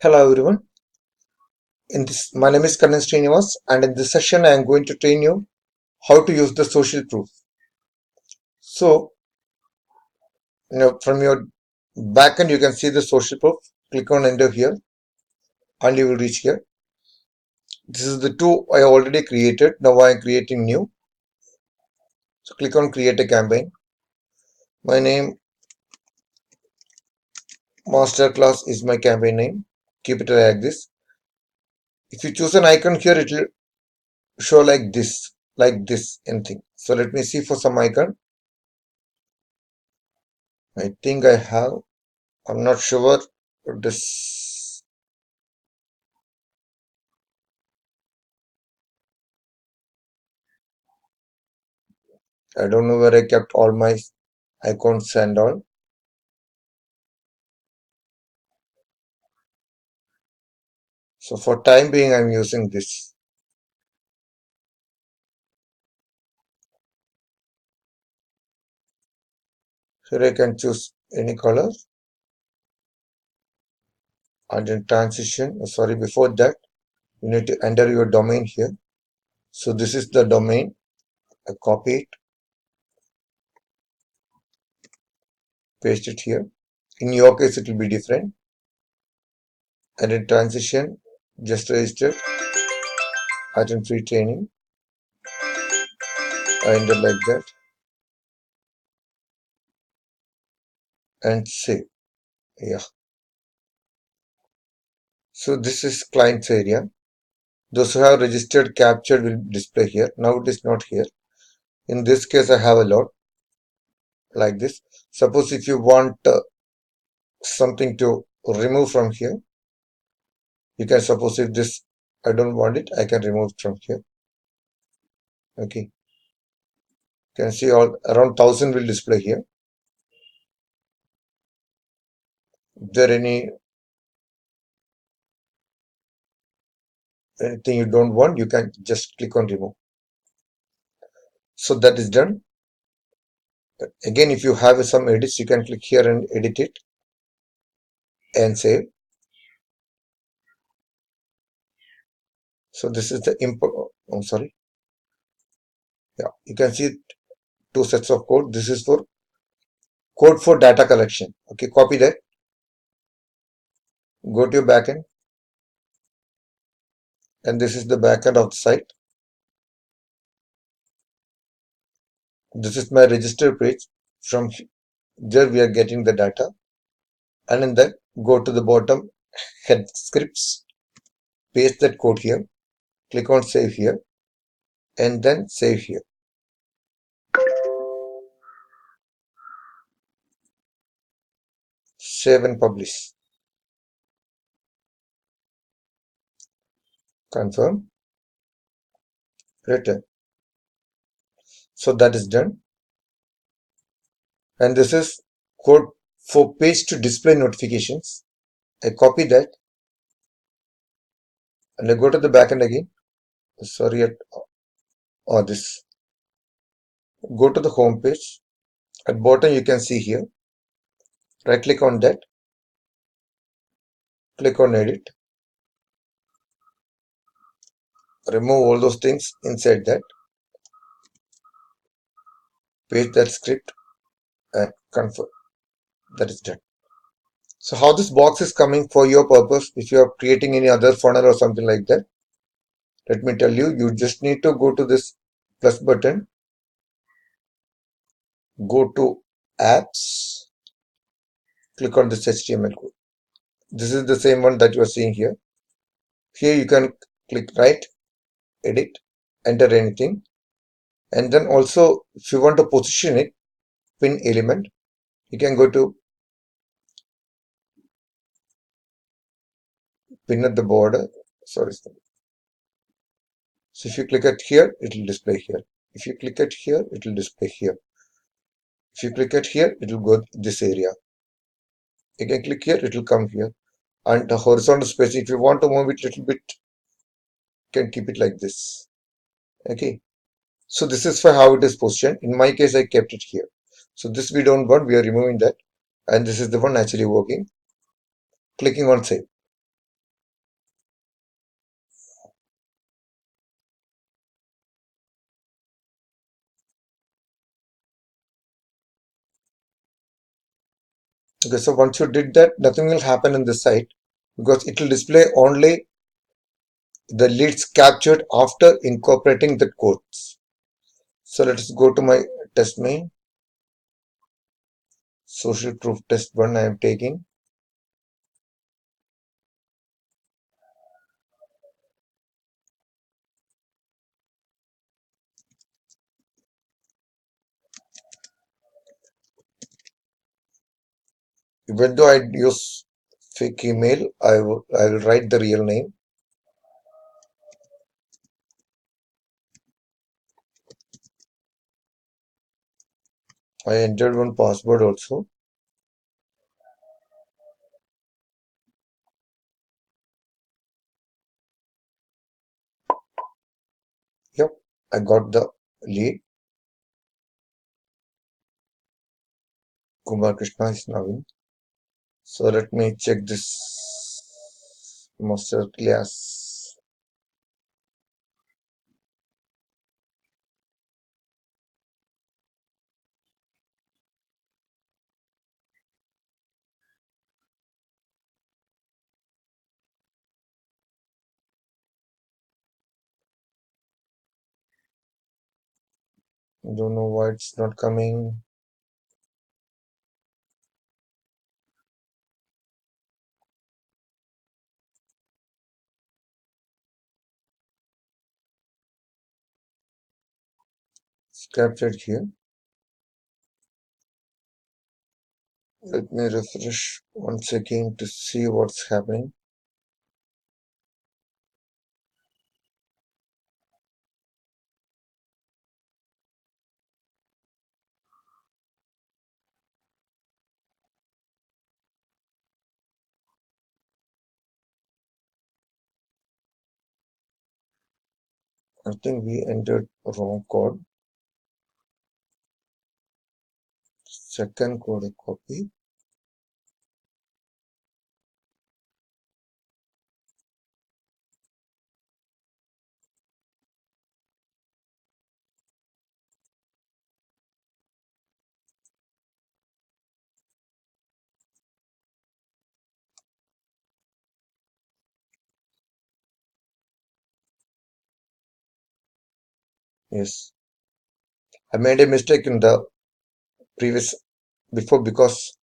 Hello everyone. My name is Kannan Srinivas, and in this session I am going to train you how to use the social proof. So, from your backend you can see the social proof. Click on enter here, and you will reach here. This is the two I already created. Now I am creating new. So click on create a campaign. My name masterclass is my campaign name. Keep it like this. If you choose an icon here, it will show like this, anything. So let me see for some icon. I think I have. I'm not sure. This I don't know where I kept all my icons and all. So for time being, I'm using this. Here I can choose any color. And in transition, sorry, before that, you need to enter your domain here. So this is the domain. I copy it, paste it here. In your case, it will be different. And in transition, just register item free training. I enter like that and save. Yeah. So this is client's area. Those who have registered captured will display here. Now it is not here. In this case, I have a lot like this. Suppose if you want something to remove from here, you can suppose if this I don't want it, I can remove it from here. Okay, you can see all around 1000 will display here. If there anything you don't want, you can just click on remove. So that is done. Again, if you have some edits, you can click here and edit it and save. So this is the import. I'm sorry. Yeah, you can see two sets of code. This is for code for data collection. Okay, copy that. Go to your backend, and this is the backend of the site. This is my register page. From there we are getting the data, and in that go to the bottom head scripts, paste that code here, click on save here, and then save here. Save and publish. Confirm. Return. So that is done. And this is code for page to display notifications. I copy that and I go to the backend again. Sorry, or this. Go to the home page. At bottom you can see here. Right click on that. Click on edit. Remove all those things inside that. Paste that script and confirm. That is done. So how this box is coming for your purpose, if you are creating any other funnel or something like that, let me tell you, you just need to go to this plus button, go to apps, click on this HTML code. This is the same one that you are seeing here. Here you can click right, edit, enter anything. And then also if you want to position it, pin element, you can go to pin at the border. Sorry. So if you click at here, it will display here. If you click at here, it will display here. If you click at here, it will go this area. You can click here, it will come here. And the horizontal space, if you want to move it a little bit, you can keep it like this. Okay. So this is for how it is positioned. In my case, I kept it here. So this we don't want, we are removing that. And this is the one actually working. Clicking on save. Okay, so once you did that, nothing will happen in this site because it will display only the leads captured after incorporating the codes. So let us go to my test main. Social proof test 1 I am taking. Even though I use fake email, I will write the real name. I entered one password also. Yep, I got the lead. Kumar Krishna is now in. So let me check this master class. Don't know why it's not coming. It's captured here. Let me refresh once again to see what's happening. I think we entered wrong code. Second code I copy. Yes, I made a mistake in the previous before because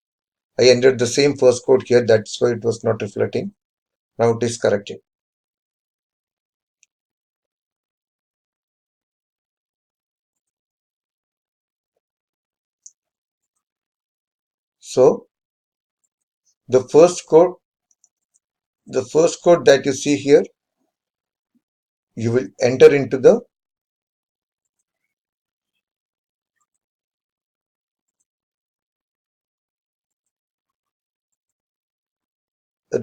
I entered the same first code here. That's why it was not reflecting. Now it is corrected. So the first code that you see here, you will enter into the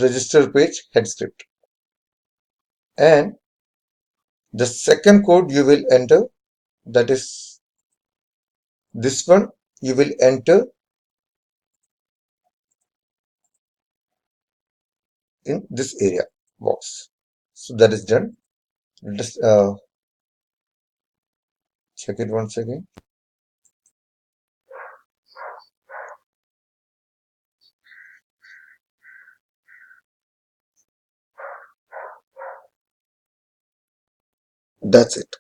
register page head script. And the second code you will enter, that is this one, you will enter in this area box. So that is done. Just check it once again. That's it.